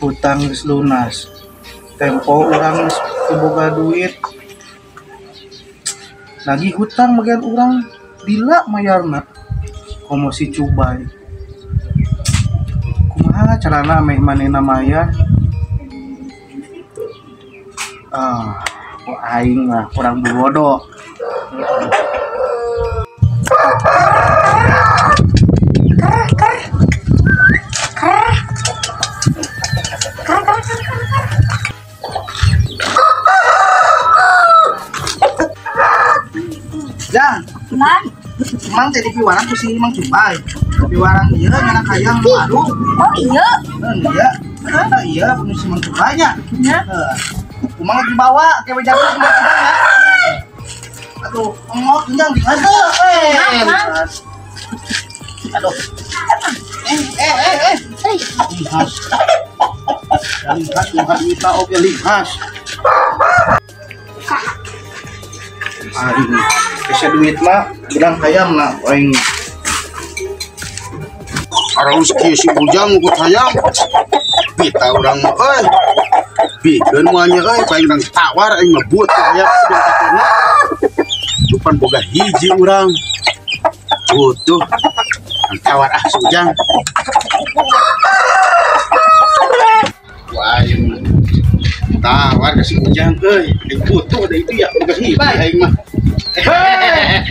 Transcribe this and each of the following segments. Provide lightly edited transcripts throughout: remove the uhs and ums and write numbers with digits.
hutang geus lunas. Tempo urang geus teu boga duit. Lagi hutang bagian urang dila mayarna. Komo si Cubay. Kumaha carana meh manehna mayar? Aing mah kurang bodoh. Jang, Mang jadi piwarang ku si Mang Cubay. Piwarang ieu anak hayang baru. Oh iya. Iya, punya si Mang Cubay nya. Ya. Kumang dibawa ke bejago si Mang Cubay ya. Aduh, ngok jang di mana? Aduh. Lihas. Lihat kita oke lihas. Aing bisa duit mah bilang hayam lah aing. Arang sekieu si Ujang ukut hayam. Kita urang mah euy. Bikeun moalnya euy paling urang tawar aing mah buat hayam dan katana. Dupan boga hiji urang. Butuh tawar si Ujang. Wah, aing tawar ke si Ujang euy. Aing butuh da itu ya boga hiji aing mah.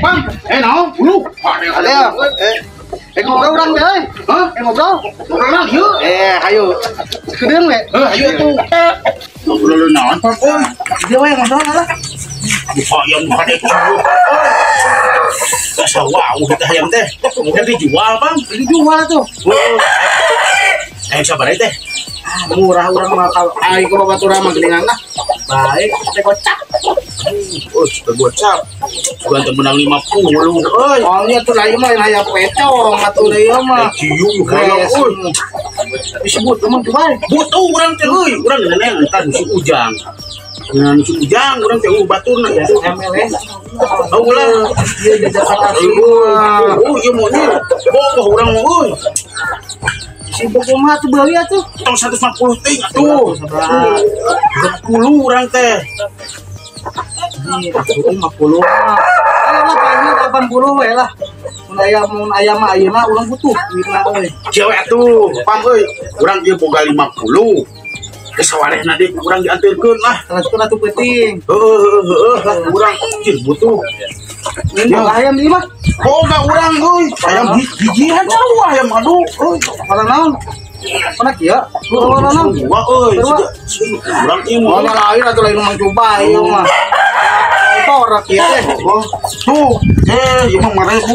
Bang, naon? Bulu. Ada. Ngobrol urang teh euy. Hah? Ngobrol. Ngobrol yuk. Hayu. Kedeung we. Ayo atuh. Ngobrol naon, Pak? Euy. Dia we ngobrol lah. Hayam hade cium. Asa wau kita hayam teh. Mungkin dijual, Bang. Dijual tuh. Sabar teh. Murah urang mah kalau aing ke babaturan mah geuningan lah. Baik, teh kocak. Oh, kita gocap. Gua menang 50. Euy. Soalnya tuh lain mah hayam pecong atuh deui mah. Cium hayam euy. Disebut emang Cubay. Butuh urang teh euy. Urang nenek entar si Ujang. Dengan si Ujang urang teh baturna ya. MLS. Oh ulah. Ieu di Jakarta Oh, ieu mah nih. Bogoh urang mah euy. si Bogor tuh beli atuh. Tong 150 ting atuh. 10 urang teh. Ini 50 mah. Ayolah paling 80 we lah. Mun aya mah ayeuna urang butuh duitna euy. Cewek atuh, pam euy. Urang ieu boga 50. Geus sawarehna deui urang dianteurkeun lah. Transfer atuh penting. Heeh, urang cil butuh. Ini ayam di mah. Boga urang euy. Ayam hijian jauh ayam aduh euy. Mana naon? Mana kieu? Mana naon? Dua euy. Urang ieu mah Mana lain atuh lain Mang Cubay ieu mah. Orang kieu teh. Tuh, ieu mah 1000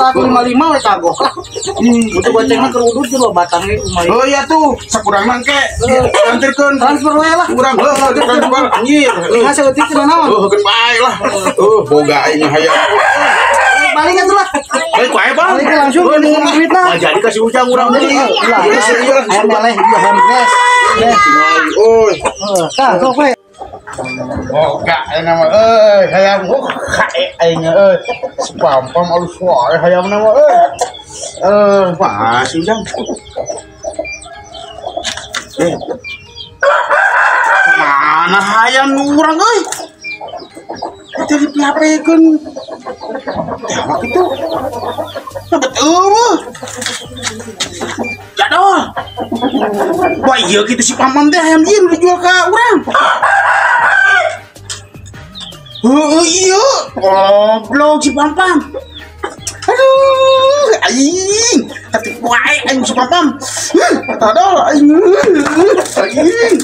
tak 55 we kagok lah. Untuk gocengna keur udud jeung batang ieu kumaha. Oh iya tuh, sakurang mangke. Anterkeun Transfer we lah. urang transfer anjir. Ingat seeutik teh naon? Geun bae lah. Boga aing hayam. Balik atuh lah. Baik wae, Bang. Balik langsung ke duitna. Nah, jadi kasih Ujang urang deui. Aya meleh ieu handles. Oi. Tah, sok we. Boga ayeuna mah euy, hayam kae aing euy. Sepampam alus wae hayamna mah euy. Pas Ujang. Mana hayam urang euy? Jadi pihapekeun. Tewak itu. Betul mah. Jadol. Wah iya gitu si Pamam teh ayam ieu dijual ka urang. Oh iya. Goblok si Pam. Aduh, aing. Tapi wae aing si Pam. Tadol aing. Aing.